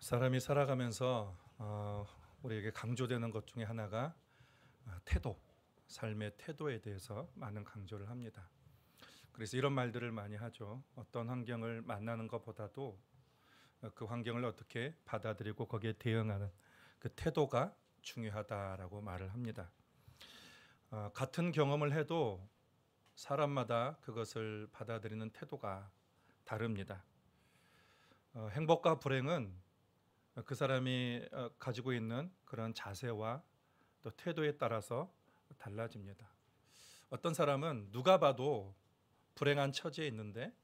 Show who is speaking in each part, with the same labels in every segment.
Speaker 1: 사람이 살아가면서 우리에게 강조되는 것 중에 하나가 태도, 삶의 태도에 대해서 많은 강조를 합니다. 그래서 이런 말들을 많이 하죠. 어떤 환경을 만나는 것보다도 그 환경을 어떻게 받아들이고 거기에 대응하는 그 태도가 중요하다라고 말을 합니다. 같은 경험을 해도 사람마다 그것을 받아들이는 태도가 다릅니다. 행복과 불행은 그 사람이 가지고 있는 그런 자세와 또 태도에 따라서 달라집니다. 어떤 사람은 누가 봐도 불행한 처지에 있는데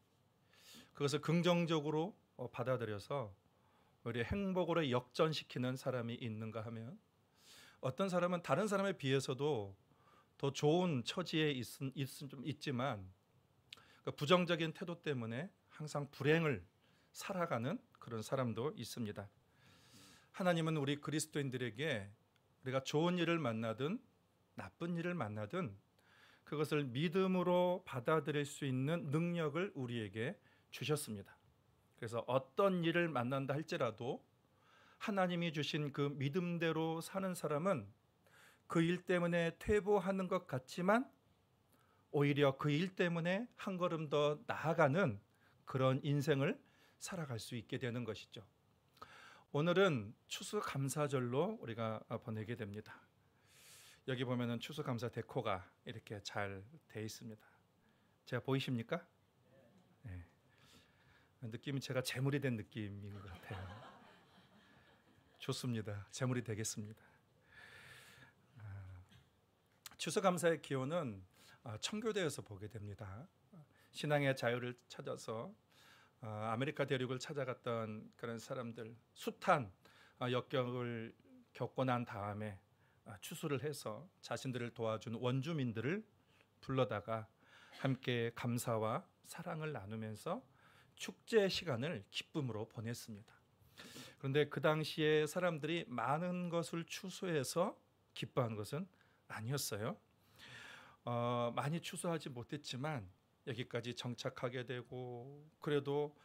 Speaker 1: 그것을 긍정적으로 받아들여서 우리 행복으로 역전시키는 사람이 있는가 하면, 어떤 사람은 다른 사람에 비해서도 더 좋은 처지에 있지만 그 부정적인 태도 때문에 항상 불행을 살아가는 그런 사람도 있습니다. 하나님은 우리 그리스도인들에게 우리가 좋은 일을 만나든 나쁜 일을 만나든 그것을 믿음으로 받아들일 수 있는 능력을 우리에게 주셨습니다. 그래서 어떤 일을 만난다 할지라도 하나님이 주신 그 믿음대로 사는 사람은 그 일 때문에 퇴보하는 것 같지만 오히려 그 일 때문에 한 걸음 더 나아가는 그런 인생을 살아갈 수 있게 되는 것이죠. 오늘은 추수감사절로 우리가 보내게 됩니다. 여기 보면은 추수감사 데코가 이렇게 잘 돼 있습니다. 제가 보이십니까? 네. 느낌이 제가 재물이 된 느낌인 것 같아요. 좋습니다. 재물이 되겠습니다. 추수감사의 기원은 청교도에서 보게 됩니다. 신앙의 자유를 찾아서 아메리카 대륙을 찾아갔던 그런 사람들, 숱한 역경을 겪고 난 다음에 추수를 해서 자신들을 도와준 원주민들을 불러다가 함께 감사와 사랑을 나누면서 축제 시간을 기쁨으로 보냈습니다. 그런데 그 당시에 사람들이 많은 것을 추수해서 기뻐한 것은 아니었어요. 많이 추수하지 못했지만 여기까지 정착하게 되고, 그래도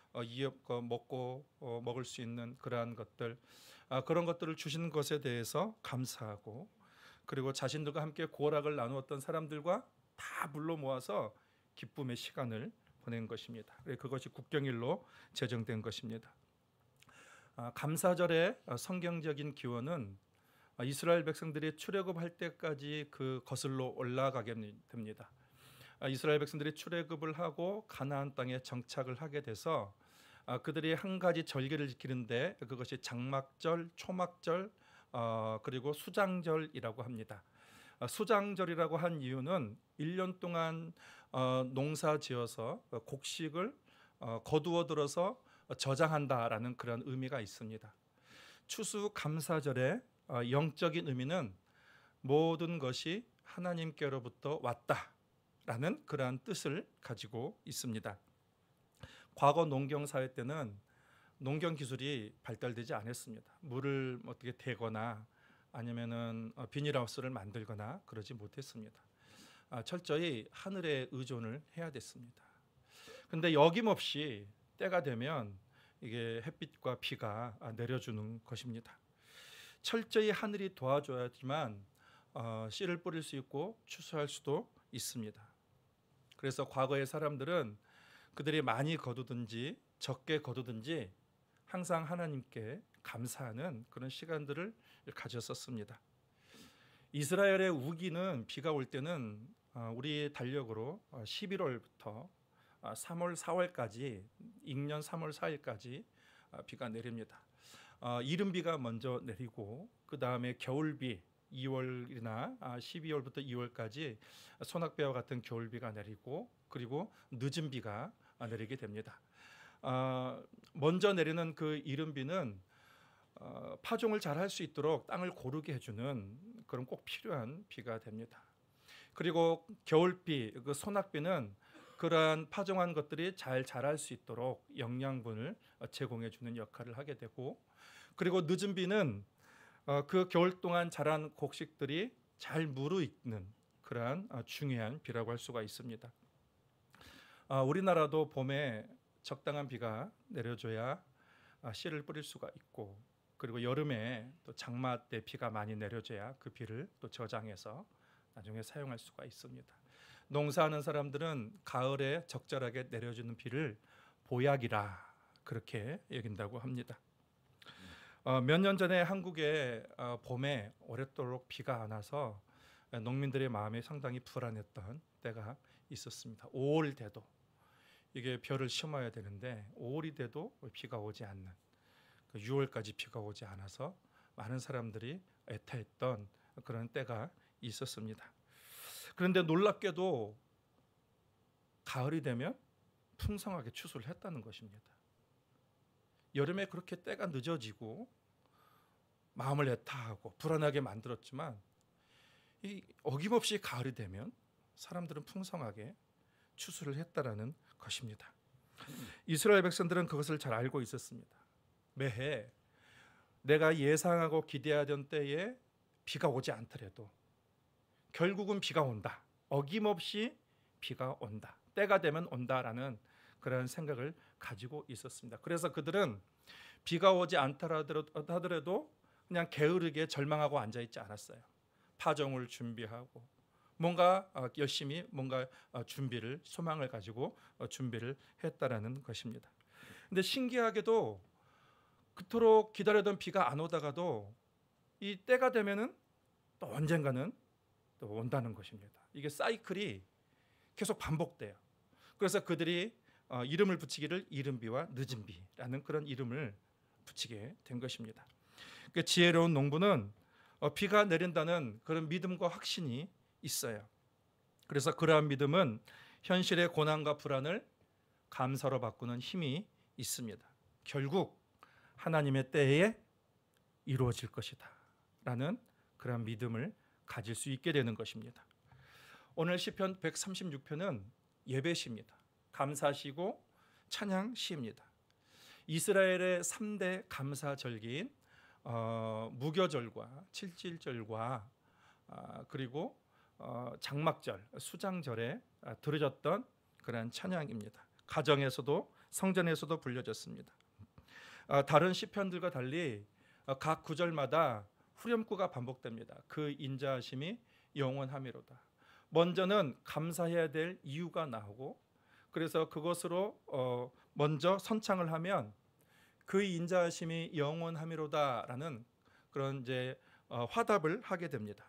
Speaker 1: 먹고 먹을 수 있는 그러한 것들, 그런 것들을 주신 것에 대해서 감사하고, 그리고 자신들과 함께 고락을 나누었던 사람들과 다 불러 모아서 기쁨의 시간을 보낸 것입니다. 그것이 국경일로 제정된 것입니다. 감사절의 성경적인 기원은 이스라엘 백성들이 출애굽할 때까지 그 거슬러 올라가게 됩니다. 이스라엘 백성들이 출애굽을 하고 가나안 땅에 정착을 하게 돼서 그들이 한 가지 절기를 지키는데 그것이 장막절, 초막절, 그리고 수장절이라고 합니다. 수장절이라고 한 이유는 1년 동안 농사 지어서 곡식을 거두어 들어서 저장한다라는 그런 의미가 있습니다. 추수감사절의 영적인 의미는 모든 것이 하나님께로부터 왔다라는 그러한 뜻을 가지고 있습니다. 과거 농경 사회 때는 농경 기술이 발달되지 않았습니다. 물을 어떻게 대거나 아니면은 비닐하우스를 만들거나 그러지 못했습니다. 철저히 하늘에 의존을 해야 됐습니다. 그런데 여김없이 때가 되면 이게 햇빛과 비가 내려주는 것입니다. 철저히 하늘이 도와줘야지만 씨를 뿌릴 수 있고 추수할 수도 있습니다. 그래서 과거의 사람들은 그들이 많이 거두든지 적게 거두든지 항상 하나님께 감사하는 그런 시간들을 가졌었습니다. 이스라엘의 우기는 비가 올 때는 우리 달력으로 11월부터 3월, 4월까지, 익년 3월, 4일까지 비가 내립니다. 이른비가 먼저 내리고 그 다음에 겨울비 2월이나 12월부터 2월까지 소낙비와 같은 겨울비가 내리고, 그리고 늦은 비가 내리게 됩니다. 먼저 내리는 그 이른비는 파종을 잘 할 수 있도록 땅을 고르게 해주는 그런 꼭 필요한 비가 됩니다. 그리고 겨울비, 그 소낙비는 그러한 파종한 것들이 잘 자랄 수 있도록 영양분을 제공해 주는 역할을 하게 되고, 그리고 늦은 비는 그 겨울 동안 자란 곡식들이 잘 무르익는 그러한 중요한 비라고 할 수가 있습니다. 우리나라도 봄에 적당한 비가 내려줘야 씨를 뿌릴 수가 있고, 그리고 여름에 또 장마 때 비가 많이 내려줘야 그 비를 또 저장해서 나중에 사용할 수가 있습니다. 농사하는 사람들은 가을에 적절하게 내려주는 비를 보약이라 그렇게 여긴다고 합니다. 몇 년 전에 한국에 봄에 오랫도록 비가 안 와서 농민들의 마음이 상당히 불안했던 때가 있었습니다. 5월 돼도 이게 벼를 심어야 되는데 5월이 돼도 비가 오지 않는 6월까지 비가 오지 않아서 많은 사람들이 애타했던 그런 때가 있었습니다. 그런데 놀랍게도 가을이 되면 풍성하게 추수를 했다는 것입니다. 여름에 그렇게 때가 늦어지고 마음을 애타하고 불안하게 만들었지만 이 어김없이 가을이 되면 사람들은 풍성하게 추수를 했다라는 것입니다. 이스라엘 백성들은 그것을 잘 알고 있었습니다. 매해 내가 예상하고 기대하던 때에 비가 오지 않더라도 결국은 비가 온다. 어김없이 비가 온다. 때가 되면 온다라는 그런 생각을 가지고 있었습니다. 그래서 그들은 비가 오지 않다 하더라도 그냥 게으르게 절망하고 앉아있지 않았어요. 파종을 준비하고 뭔가 열심히 뭔가 준비를 소망을 가지고 준비를 했다라는 것입니다. 근데 신기하게도 그토록 기다리던 비가 안 오다가도 이 때가 되면은 또 언젠가는 또 온다는 것입니다. 이게 사이클이 계속 반복돼요. 그래서 그들이 이름을 붙이기를 이른비와 늦은비라는 그런 이름을 붙이게 된 것입니다. 그 지혜로운 농부는 비가 내린다는 그런 믿음과 확신이 있어요. 그래서 그러한 믿음은 현실의 고난과 불안을 감사로 바꾸는 힘이 있습니다. 결국 하나님의 때에 이루어질 것이다 라는 그런 믿음을 가질 수 있게 되는 것입니다. 오늘 시편 136편은 예배시입니다. 감사시고 찬양시입니다. 이스라엘의 3대 감사절기인 무교절과 칠칠절과 그리고 장막절, 수장절에 드려졌던 그런 찬양입니다. 가정에서도 성전에서도 불려졌습니다. 다른 시편들과 달리 각 구절마다 후렴구가 반복됩니다. 그 인자하심이 영원하미로다. 먼저는 감사해야 될 이유가 나오고 그래서 그것으로 먼저 선창을 하면 그 인자하심이 영원하미로다라는 그런 이제 화답을 하게 됩니다.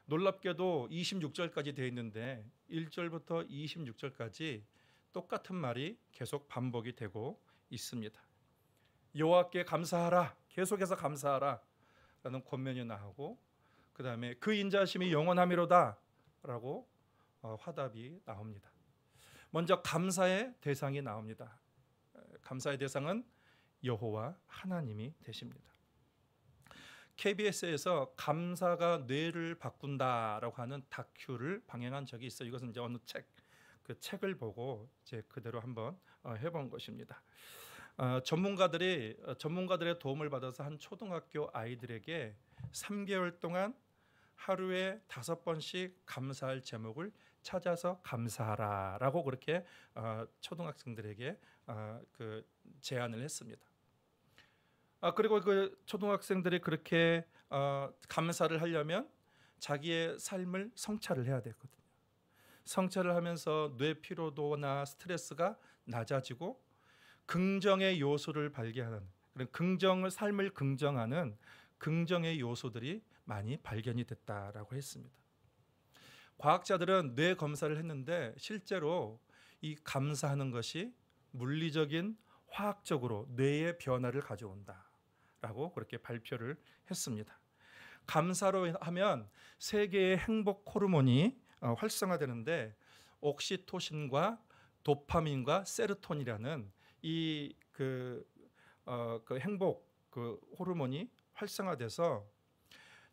Speaker 1: 놀랍게도 26절까지 되어 있는데 1절부터 26절까지 똑같은 말이 계속 반복이 되고 있습니다. 여호와께 감사하라, 계속해서 감사하라 라는 권면이 나오고 그 다음에 그 인자하심이 영원하미로다 라고 화답이 나옵니다. 먼저 감사의 대상이 나옵니다. 감사의 대상은 여호와 하나님이 되십니다. KBS에서 감사가 뇌를 바꾼다라고 하는 다큐를 방영한 적이 있어요. 이것은 이제 어느 그 책을 보고 이제 그대로 한번 해본 것입니다. 전문가들의 도움을 받아서 한 초등학교 아이들에게 3개월 동안 하루에 5번씩 감사할 제목을 찾아서 감사하라라고 그렇게 초등학생들에게 그 제안을 했습니다. 그리고 그 초등학생들이 그렇게 감사를 하려면 자기의 삶을 성찰을 해야 되거든요. 성찰을 하면서 뇌 피로도나 스트레스가 낮아지고 긍정의 요소를 발견하는 그런 삶을 긍정하는 긍정의 요소들이 많이 발견이 됐다라고 했습니다. 과학자들은 뇌 검사를 했는데 실제로 이 감사하는 것이 물리적인 화학적으로 뇌의 변화를 가져온다라고 그렇게 발표를 했습니다. 감사로 하면 세 개의 행복 호르몬이 활성화되는데 옥시토신과 도파민과 세로토닌이라는 이 그 행복 그 호르몬이 활성화돼서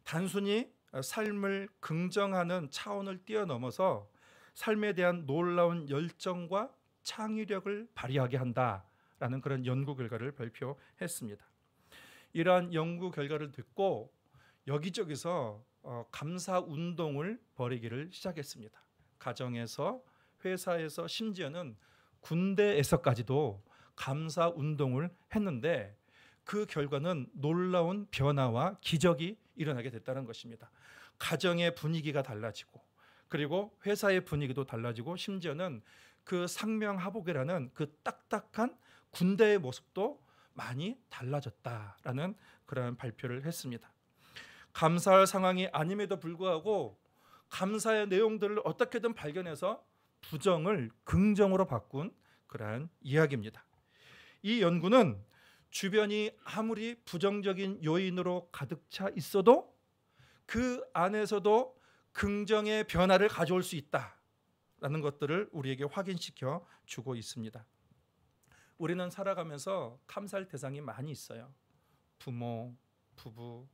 Speaker 1: 단순히 삶을 긍정하는 차원을 뛰어넘어서 삶에 대한 놀라운 열정과 창의력을 발휘하게 한다라는 그런 연구 결과를 발표했습니다. 이러한 연구 결과를 듣고 여기저기서 감사 운동을 벌이기를 시작했습니다. 가정에서, 회사에서, 심지어는 군대에서까지도 감사 운동을 했는데 그 결과는 놀라운 변화와 기적이 일어나게 됐다는 것입니다. 가정의 분위기가 달라지고, 그리고 회사의 분위기도 달라지고, 심지어는 그 상명하복이라는 그 딱딱한 군대의 모습도 많이 달라졌다라는 그런 발표를 했습니다. 감사할 상황이 아님에도 불구하고 감사의 내용들을 어떻게든 발견해서 부정을 긍정으로 바꾼 그러한 이야기입니다. 이 연구는 주변이 아무리 부정적인 요인으로 가득 차 있어도 그 안에서도 긍정의 변화를 가져올 수 있다라는 것들을 우리에게 확인시켜 주고 있습니다. 우리는 살아가면서 감사할 대상이 많이 있어요. 부모, 부부,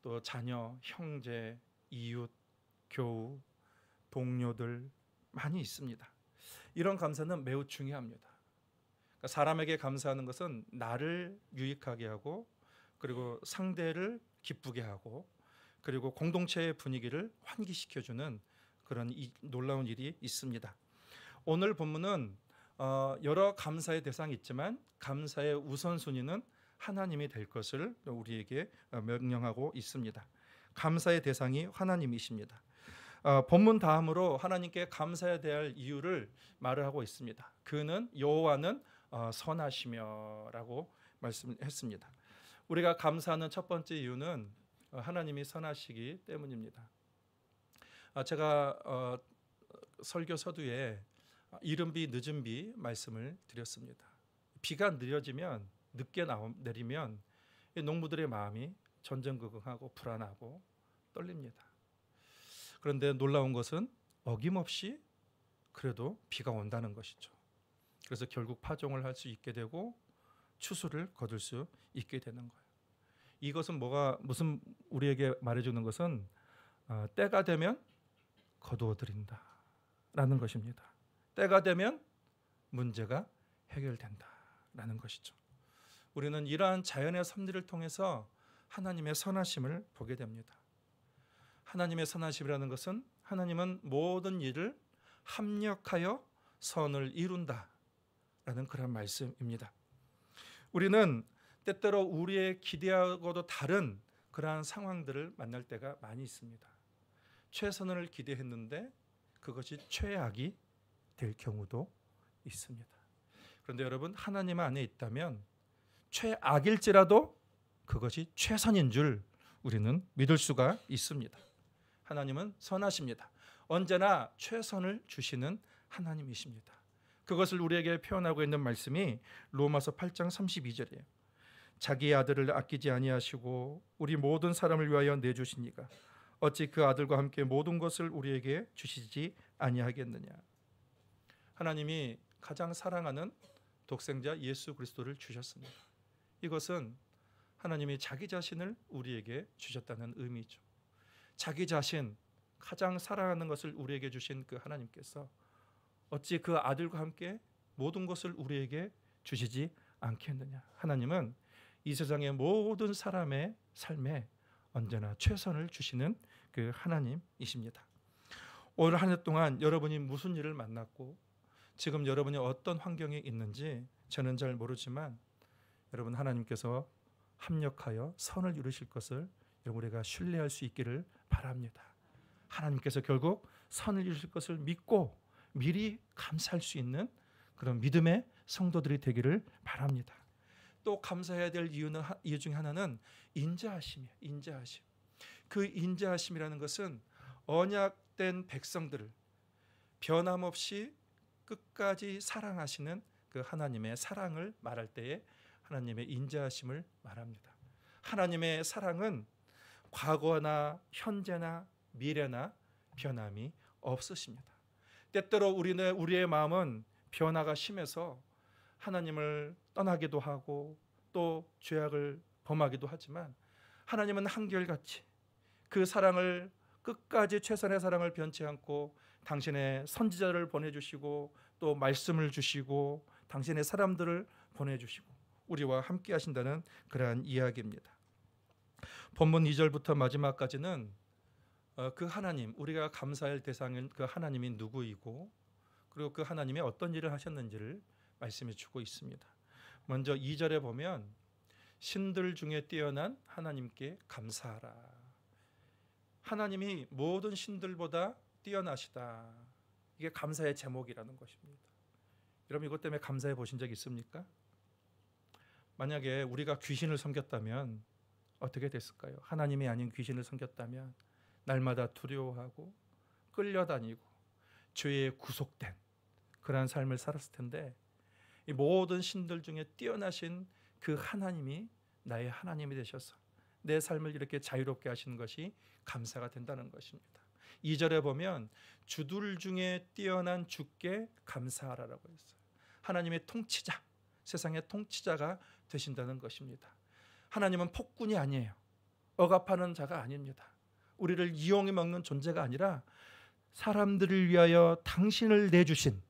Speaker 1: 또 자녀, 형제, 이웃, 교우, 동료들 많이 있습니다. 이런 감사는 매우 중요합니다. 그러니까 사람에게 감사하는 것은 나를 유익하게 하고, 그리고 상대를 기쁘게 하고, 그리고 공동체의 분위기를 환기시켜주는 그런 놀라운 일이 있습니다. 오늘 본문은 여러 감사의 대상이 있지만 감사의 우선순위는 하나님이 될 것을 우리에게 명령하고 있습니다. 감사의 대상이 하나님이십니다. 본문 다음으로 하나님께 감사해야 될 이유를 말을 하고 있습니다. 그는 여호와는 선하시며라고 말씀했습니다. 우리가 감사하는 첫 번째 이유는 하나님이 선하시기 때문입니다. 제가 설교 서두에 이른 비 늦은 비 말씀을 드렸습니다. 비가 느려지면, 늦게 내리면 농부들의 마음이 전전긍긍하고 불안하고 떨립니다. 그런데 놀라운 것은 어김없이 그래도 비가 온다는 것이죠. 그래서 결국 파종을 할 수 있게 되고 추수를 거둘 수 있게 되는 거예요. 이것은 무슨 우리에게 말해주는 것은 때가 되면 거두어드린다라는 것입니다. 때가 되면 문제가 해결된다라는 것이죠. 우리는 이러한 자연의 섭리를 통해서 하나님의 선하심을 보게 됩니다. 하나님의 선하심이라는 것은 하나님은 모든 일을 합력하여 선을 이룬다라는 그런 말씀입니다. 우리는 때때로 우리의 기대하고도 다른 그러한 상황들을 만날 때가 많이 있습니다. 최선을 기대했는데 그것이 최악이 될 경우도 있습니다. 그런데 여러분, 하나님 안에 있다면 최악일지라도 그것이 최선인 줄 우리는 믿을 수가 있습니다. 하나님은 선하십니다. 언제나 최선을 주시는 하나님이십니다. 그것을 우리에게 표현하고 있는 말씀이 로마서 8장 32절이에요. 자기의 아들을 아끼지 아니하시고 우리 모든 사람을 위하여 내주시니가 어찌 그 아들과 함께 모든 것을 우리에게 주시지 아니하겠느냐. 하나님이 가장 사랑하는 독생자 예수 그리스도를 주셨습니다. 이것은 하나님이 자기 자신을 우리에게 주셨다는 의미죠. 자기 자신, 가장 사랑하는 것을 우리에게 주신 그 하나님께서 어찌 그 아들과 함께 모든 것을 우리에게 주시지 않겠느냐. 하나님은 이 세상의 모든 사람의 삶에 언제나 최선을 주시는 그 하나님이십니다. 오늘 한 해 동안 여러분이 무슨 일을 만났고 지금 여러분이 어떤 환경에 있는지 저는 잘 모르지만 여러분, 하나님께서 합력하여 선을 이루실 것을 우리가 신뢰할 수 있기를 바랍니다. 하나님께서 결국 선을 이루실 것을 믿고 미리 감사할 수 있는 그런 믿음의 성도들이 되기를 바랍니다. 또 감사해야 될 이유 중 하나는 인자하심이에요. 인자하심. 그 인자하심이라는 것은 언약된 백성들을 변함없이 끝까지 사랑하시는 그 하나님의 사랑을 말할 때에 하나님의 인자하심을 말합니다. 하나님의 사랑은 과거나 현재나 미래나 변함이 없으십니다. 때때로 우리의 마음은 변화가 심해서 하나님을 떠나기도 하고 또 죄악을 범하기도 하지만 하나님은 한결같이 그 사랑을 끝까지 최선의 사랑을 변치 않고 당신의 선지자를 보내주시고 또 말씀을 주시고 당신의 사람들을 보내주시고 우리와 함께 하신다는 그러한 이야기입니다. 본문 2절부터 마지막까지는 그 하나님, 우리가 감사할 대상은 그 하나님이 누구이고 그리고 그 하나님이 어떤 일을 하셨는지를 말씀해 주고 있습니다. 먼저 2절에 보면 신들 중에 뛰어난 하나님께 감사하라. 하나님이 모든 신들보다 뛰어나시다. 이게 감사의 제목이라는 것입니다. 여러분 이것 때문에 감사해 보신 적 있습니까? 만약에 우리가 귀신을 섬겼다면 어떻게 됐을까요? 하나님이 아닌 귀신을 섬겼다면 날마다 두려워하고 끌려다니고 죄에 구속된 그러한 삶을 살았을 텐데, 이 모든 신들 중에 뛰어나신 그 하나님이 나의 하나님이 되셔서 내 삶을 이렇게 자유롭게 하시는 것이 감사가 된다는 것입니다. 2절에 보면 주들 중에 뛰어난 주께 감사하라라고 했어요. 하나님의 통치자, 세상의 통치자가 되신다는 것입니다. 하나님은 폭군이 아니에요. 억압하는 자가 아닙니다. 우리를 이용해 먹는 존재가 아니라 사람들을 위하여 당신을 내주신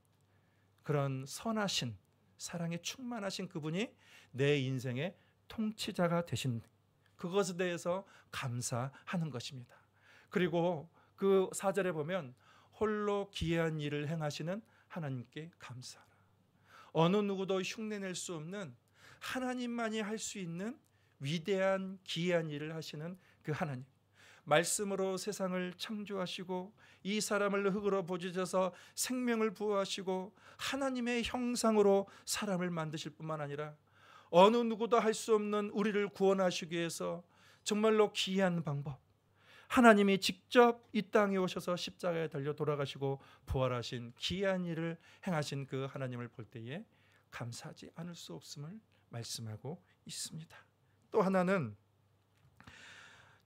Speaker 1: 그런 선하신 사랑에 충만하신 그분이 내 인생의 통치자가 되신, 그것에 대해서 감사하는 것입니다. 그리고 그 4절에 보면 홀로 기이한 일을 행하시는 하나님께 감사하라. 어느 누구도 흉내낼 수 없는 하나님만이 할 수 있는 위대한 기이한 일을 하시는 그 하나님, 말씀으로 세상을 창조하시고 이 사람을 흙으로 부지셔서 생명을 부어하시고 하나님의 형상으로 사람을 만드실 뿐만 아니라 어느 누구도 할 수 없는 우리를 구원하시기 위해서 정말로 기이한 방법, 하나님이 직접 이 땅에 오셔서 십자가에 달려 돌아가시고 부활하신 기이한 일을 행하신 그 하나님을 볼 때에 감사하지 않을 수 없음을 말씀하고 있습니다. 또 하나는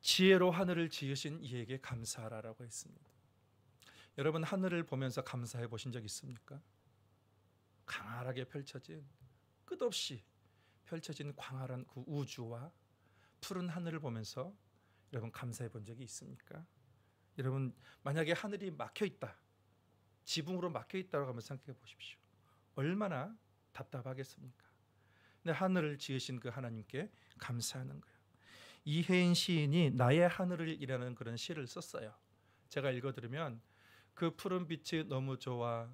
Speaker 1: 지혜로 하늘을 지으신 이에게 감사하라라고 했습니다. 여러분 하늘을 보면서 감사해 보신 적 있습니까? 광활하게 펼쳐진, 끝없이 펼쳐진 광활한 그 우주와 푸른 하늘을 보면서 여러분 감사해 본 적이 있습니까? 여러분 만약에 하늘이 막혀 있다, 지붕으로 막혀 있다고 한번 생각해 보십시오. 얼마나 답답하겠습니까? 근데 하늘을 지으신 그 하나님께 감사하는 거예요. 이혜인 시인이 나의 하늘을이라는 그런 시를 썼어요. 제가 읽어드리면 그 푸른 빛이 너무 좋아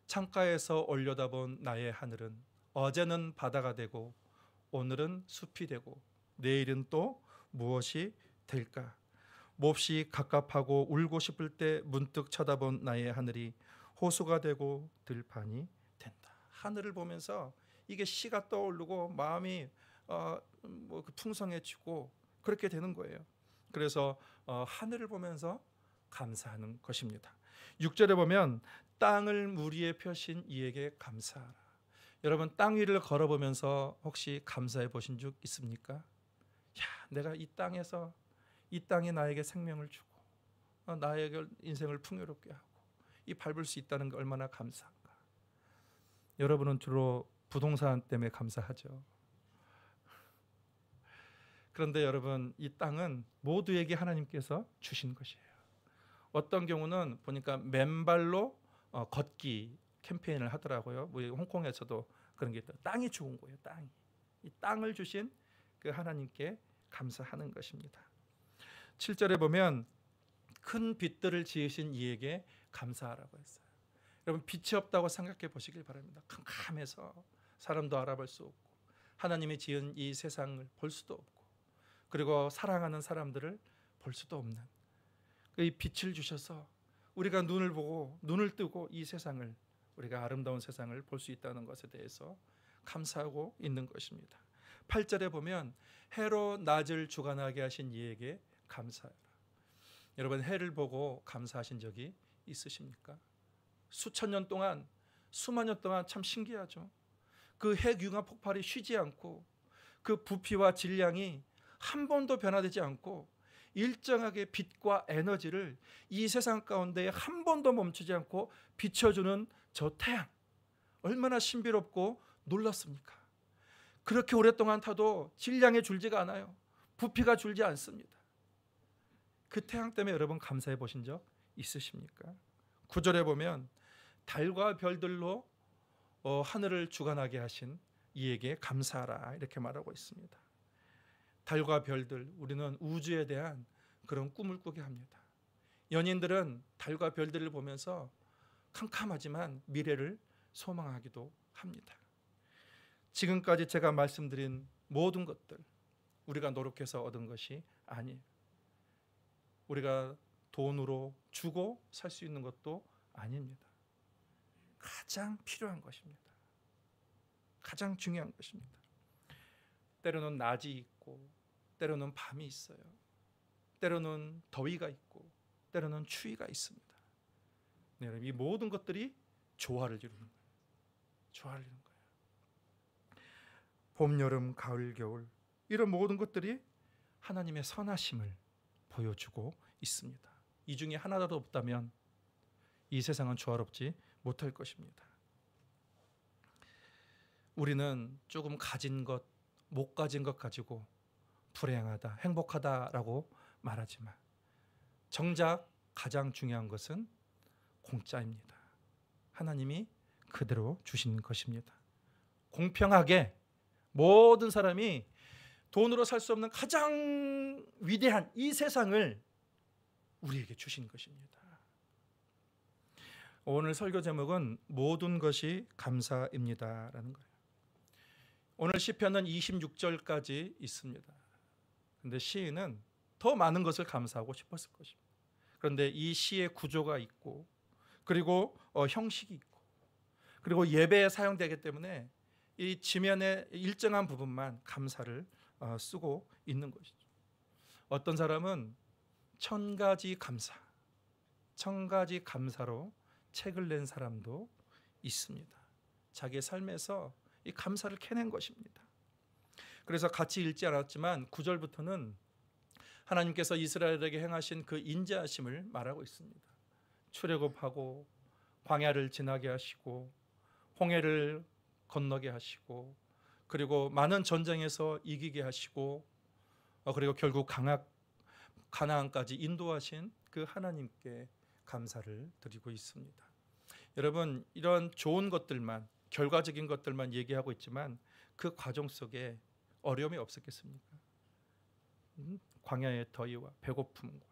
Speaker 1: 창가에서 올려다본 나의 하늘은 어제는 바다가 되고 오늘은 숲이 되고 내일은 또 무엇이 될까? 몹시 갑갑하고 울고 싶을 때 문득 쳐다본 나의 하늘이 호수가 되고 들판이 된다. 하늘을 보면서 이게 시가 떠오르고 마음이 풍성해지고 그렇게 되는 거예요. 그래서 하늘을 보면서 감사하는 것입니다. 6절에 보면 땅을 물 위에 펴신 이에게 감사하라. 여러분 땅 위를 걸어보면서 혹시 감사해 보신 적 있습니까? 야, 내가 이 땅에서 이 땅에 나에게 생명을 주고 나의 인생을 풍요롭게 하고 이 밟을 수 있다는 게 얼마나 감사한가. 여러분은 주로 부동산 때문에 감사하죠. 그런데 여러분 이 땅은 모두에게 하나님께서 주신 것이에요. 어떤 경우는 보니까 맨발로 걷기 캠페인을 하더라고요. 우리 홍콩에서도 그런 게 있다. 땅이 좋은 거예요. 땅이. 이 땅을 주신 그 하나님께 감사하는 것입니다. 7절에 보면 큰 빛들을 지으신 이에게 감사하라고 했어요. 여러분 빛이 없다고 생각해 보시길 바랍니다. 캄캄해서 사람도 알아볼 수 없고 하나님이 지은 이 세상을 볼 수도 없고 그리고 사랑하는 사람들을 볼 수도 없는 이 빛을 주셔서 우리가 눈을 보고 눈을 뜨고 이 세상을, 우리가 아름다운 세상을 볼 수 있다는 것에 대해서 감사하고 있는 것입니다. 8절에 보면 해로 낮을 주관하게 하신 이에게 감사하라. 여러분 해를 보고 감사하신 적이 있으십니까? 수천 년 동안, 수만 년 동안 참 신기하죠. 그 핵융합 폭발이 쉬지 않고 그 부피와 질량이 한 번도 변화되지 않고 일정하게 빛과 에너지를 이 세상 가운데 한 번도 멈추지 않고 비춰주는 저 태양, 얼마나 신비롭고 놀랍습니까? 그렇게 오랫동안 타도 질량이 줄지가 않아요. 부피가 줄지 않습니다. 그 태양 때문에 여러분 감사해 보신 적 있으십니까? 9절에 보면 달과 별들로 하늘을 주관하게 하신 이에게 감사하라 이렇게 말하고 있습니다. 달과 별들, 우리는 우주에 대한 그런 꿈을 꾸게 합니다. 연인들은 달과 별들을 보면서 캄캄하지만 미래를 소망하기도 합니다. 지금까지 제가 말씀드린 모든 것들, 우리가 노력해서 얻은 것이 아니에요. 우리가 돈으로 주고 살 수 있는 것도 아닙니다. 가장 필요한 것입니다. 가장 중요한 것입니다. 때로는 낮이 있고 때로는 밤이 있어요. 때로는 더위가 있고 때로는 추위가 있습니다. 네, 여러분, 이 모든 것들이 조화를 이루는 거예요. 조화를 이루는 거예요. 봄, 여름, 가을, 겨울 이런 모든 것들이 하나님의 선하심을 보여주고 있습니다. 이 중에 하나라도 없다면 이 세상은 조화롭지 못할 것입니다. 우리는 조금 가진 것, 못 가진 것 가지고 불행하다, 행복하다라고 말하지만 정작 가장 중요한 것은 공짜입니다. 하나님이 그대로 주신 것입니다. 공평하게 모든 사람이 돈으로 살 수 없는 가장 위대한 이 세상을 우리에게 주신 것입니다. 오늘 설교 제목은 모든 것이 감사입니다라는 거예요. 오늘 시편은 26절까지 있습니다. 그런데 시인은 더 많은 것을 감사하고 싶었을 것입니다. 그런데 이 시의 구조가 있고 그리고 형식이 있고 그리고 예배에 사용되기 때문에 이 지면의 일정한 부분만 감사를 쓰고 있는 것이죠. 어떤 사람은 1000가지 감사로 책을 낸 사람도 있습니다. 자기의 삶에서 이 감사를 캐낸 것입니다. 그래서 같이 읽지 않았지만 9절부터는 하나님께서 이스라엘에게 행하신 그 인자하심을 말하고 있습니다. 출애굽하고 광야를 지나게 하시고 홍해를 건너게 하시고 그리고 많은 전쟁에서 이기게 하시고 그리고 결국 가나안까지 인도하신 그 하나님께 감사를 드리고 있습니다. 여러분, 이런 좋은 것들만, 결과적인 것들만 얘기하고 있지만 그 과정 속에 어려움이 없었겠습니까? 광야의 더위와 배고픔과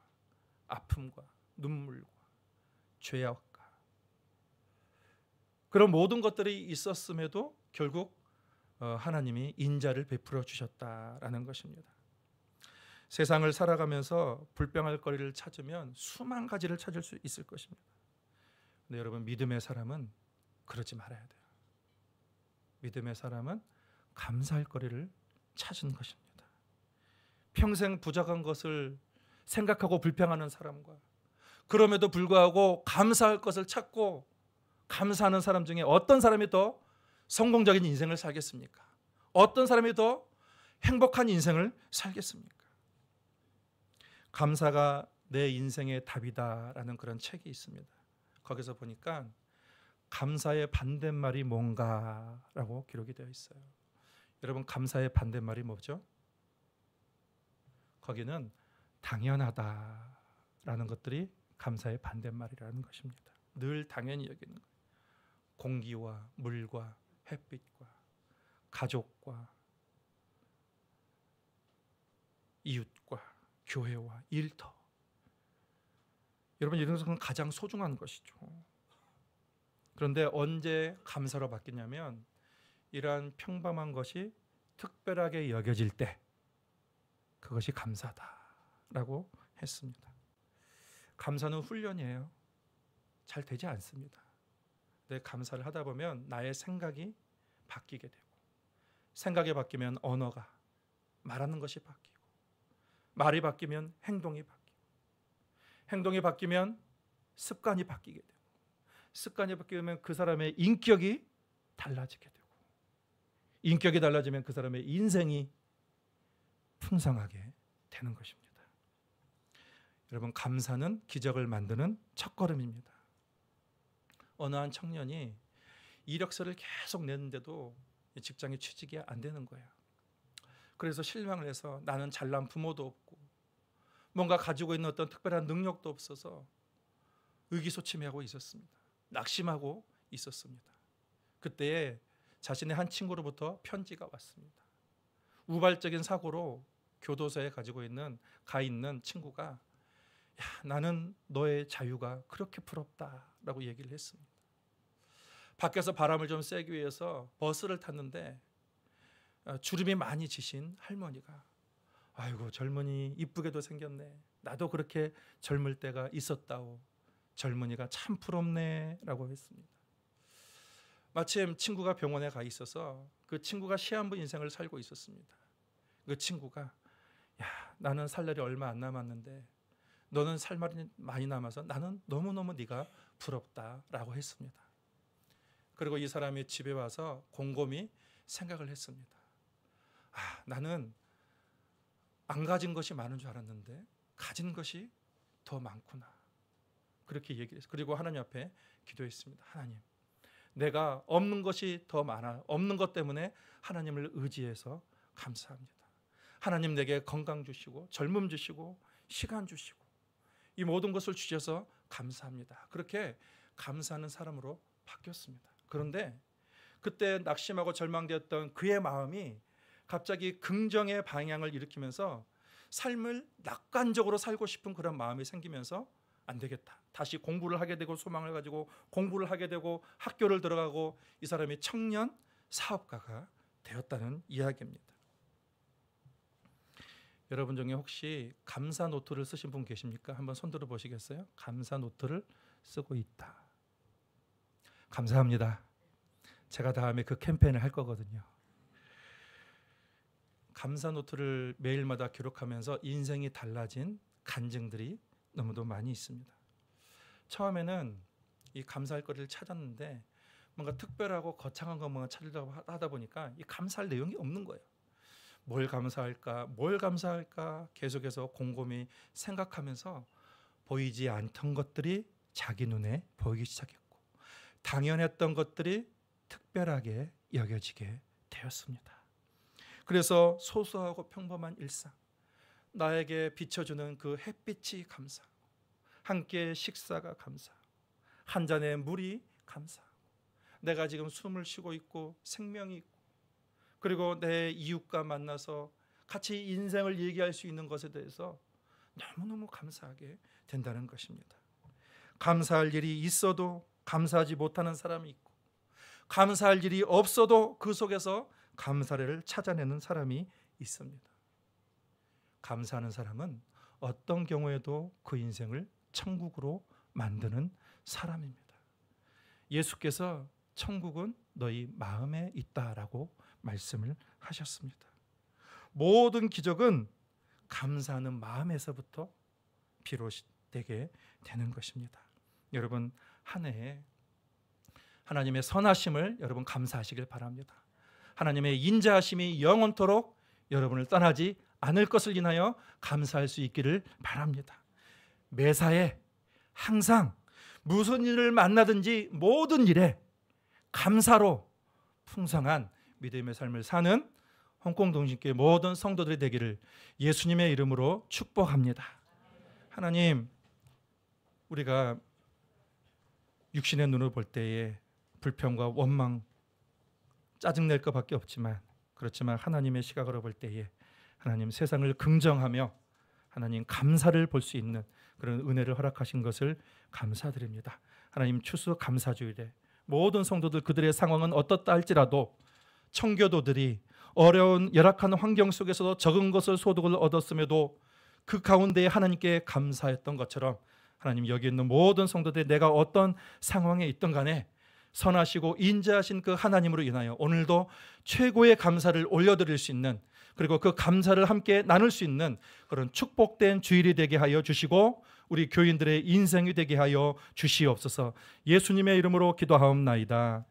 Speaker 1: 아픔과 눈물과 죄악과 그런 모든 것들이 있었음에도 결국 하나님이 인자를 베풀어 주셨다라는 것입니다. 세상을 살아가면서 불평할 거리를 찾으면 수만 가지를 찾을 수 있을 것입니다. 근데 여러분, 믿음의 사람은 그러지 말아야 돼요. 믿음의 사람은 감사할 거리를 찾은 것입니다. 평생 부족한 것을 생각하고 불평하는 사람과 그럼에도 불구하고 감사할 것을 찾고 감사하는 사람 중에 어떤 사람이 더 성공적인 인생을 살겠습니까? 어떤 사람이 더 행복한 인생을 살겠습니까? 감사가 내 인생의 답이다라는 그런 책이 있습니다. 거기서 보니까 감사의 반대말이 뭔가라고 기록이 되어 있어요. 여러분, 감사의 반대말이 뭐죠? 거기는 당연하다라는 것들이 감사의 반대말이라는 것입니다. 늘 당연히 여기는 거예요. 공기와 물과 햇빛과 가족과 이웃과 교회와 일터. 여러분, 이런 것은 가장 소중한 것이죠. 그런데 언제 감사로 바뀌냐면 이러한 평범한 것이 특별하게 여겨질 때 그것이 감사다라고 했습니다. 감사는 훈련이에요. 잘 되지 않습니다. 근데 감사를 하다 보면 나의 생각이 바뀌게 되고 생각이 바뀌면 언어가 말하는 것이 바뀌고 말이 바뀌면 행동이 바뀌고 행동이 바뀌면 습관이 바뀌게 되고 습관이 바뀌면 그 사람의 인격이 달라지게 되고 인격이 달라지면 그 사람의 인생이 풍성하게 되는 것입니다. 여러분, 감사는 기적을 만드는 첫걸음입니다. 어느 한 청년이 이력서를 계속 냈는데도 직장에 취직이 안 되는 거예요. 그래서 실망을 해서 나는 잘난 부모도 없고 뭔가 가지고 있는 어떤 특별한 능력도 없어서 의기소침해하고 있었습니다. 낙심하고 있었습니다. 그때에 자신의 한 친구로부터 편지가 왔습니다. 우발적인 사고로 교도소에 가 있는 친구가 야, 나는 너의 자유가 그렇게 부럽다라고 얘기를 했습니다. 밖에서 바람을 좀 쐬기 위해서 버스를 탔는데 주름이 많이 지신 할머니가 아이고 젊은이 이쁘게도 생겼네. 나도 그렇게 젊을 때가 있었다오. 젊은이가 참 부럽네 라고 했습니다. 마침 친구가 병원에 가 있어서 그 친구가 시한부 인생을 살고 있었습니다. 그 친구가 야, 나는 살 날이 얼마 안 남았는데 너는 살 날이 많이 남아서 나는 너무너무 네가 부럽다라고 했습니다. 그리고 이 사람이 집에 와서 곰곰이 생각을 했습니다. 나는 안 가진 것이 많은 줄 알았는데 가진 것이 더 많구나. 그렇게 얘기를 했어요. 그리고 하나님 앞에 기도했습니다. 하나님, 내가 없는 것이 더 많아. 없는 것 때문에 하나님을 의지해서 감사합니다. 하나님 내게 건강 주시고 젊음 주시고 시간 주시고 이 모든 것을 주셔서 감사합니다. 그렇게 감사하는 사람으로 바뀌었습니다. 그런데 그때 낙심하고 절망되었던 그의 마음이 갑자기 긍정의 방향을 일으키면서 삶을 낙관적으로 살고 싶은 그런 마음이 생기면서 안 되겠다. 다시 공부를 하게 되고 소망을 가지고 공부를 하게 되고 학교를 들어가고 이 사람이 청년 사업가가 되었다는 이야기입니다. 여러분 중에 혹시 감사 노트를 쓰신 분 계십니까? 한번 손 들어 보시겠어요? 감사 노트를 쓰고 있다. 감사합니다. 제가 다음에 그 캠페인을 할 거거든요. 감사 노트를 매일마다 기록하면서 인생이 달라진 간증들이 너무도 많이 있습니다. 처음에는 이 감사할 거리를 찾았는데 뭔가 특별하고 거창한 것만 찾으려고 하다 보니까 이 감사할 내용이 없는 거예요. 뭘 감사할까 계속해서 곰곰이 생각하면서 보이지 않던 것들이 자기 눈에 보이기 시작했고 당연했던 것들이 특별하게 여겨지게 되었습니다. 그래서 소소하고 평범한 일상, 나에게 비춰주는 그 햇빛이 감사하고 함께 식사가 감사하고 한 잔의 물이 감사하고 내가 지금 숨을 쉬고 있고 생명이 있고 그리고 내 이웃과 만나서 같이 인생을 얘기할 수 있는 것에 대해서 너무너무 감사하게 된다는 것입니다. 감사할 일이 있어도 감사하지 못하는 사람이 있고 감사할 일이 없어도 그 속에서 감사를 찾아내는 사람이 있습니다. 감사하는 사람은 어떤 경우에도 그 인생을 천국으로 만드는 사람입니다. 예수께서 천국은 너희 마음에 있다라고 말씀을 하셨습니다. 모든 기적은 감사하는 마음에서부터 비롯되게 되는 것입니다. 여러분 한 해에 하나님의 선하심을 여러분 감사하시길 바랍니다. 하나님의 인자하심이 영원토록 여러분을 떠나지 않을 것을 인하여 감사할 수 있기를 바랍니다. 매사에 항상 무슨 일을 만나든지 모든 일에 감사로 풍성한 믿음의 삶을 사는 홍콩 동신교회 모든 성도들이 되기를 예수님의 이름으로 축복합니다. 하나님, 우리가 육신의 눈으로 볼 때에 불평과 원망, 짜증낼 것밖에 없지만 그렇지만 하나님의 시각으로 볼 때에 하나님 세상을 긍정하며 하나님 감사를 볼 수 있는 그런 은혜를 허락하신 것을 감사드립니다. 하나님 추수 감사주일에 모든 성도들 그들의 상황은 어떻다 할지라도 청교도들이 어려운 열악한 환경 속에서도 적은 것을 소득을 얻었음에도 그 가운데에 하나님께 감사했던 것처럼 하나님 여기 있는 모든 성도들이 내가 어떤 상황에 있든 간에 선하시고 인자하신 그 하나님으로 인하여 오늘도 최고의 감사를 올려드릴 수 있는 그리고 그 감사를 함께 나눌 수 있는 그런 축복된 주일이 되게 하여 주시고 우리 교인들의 인생이 되게 하여 주시옵소서. 예수님의 이름으로 기도하옵나이다.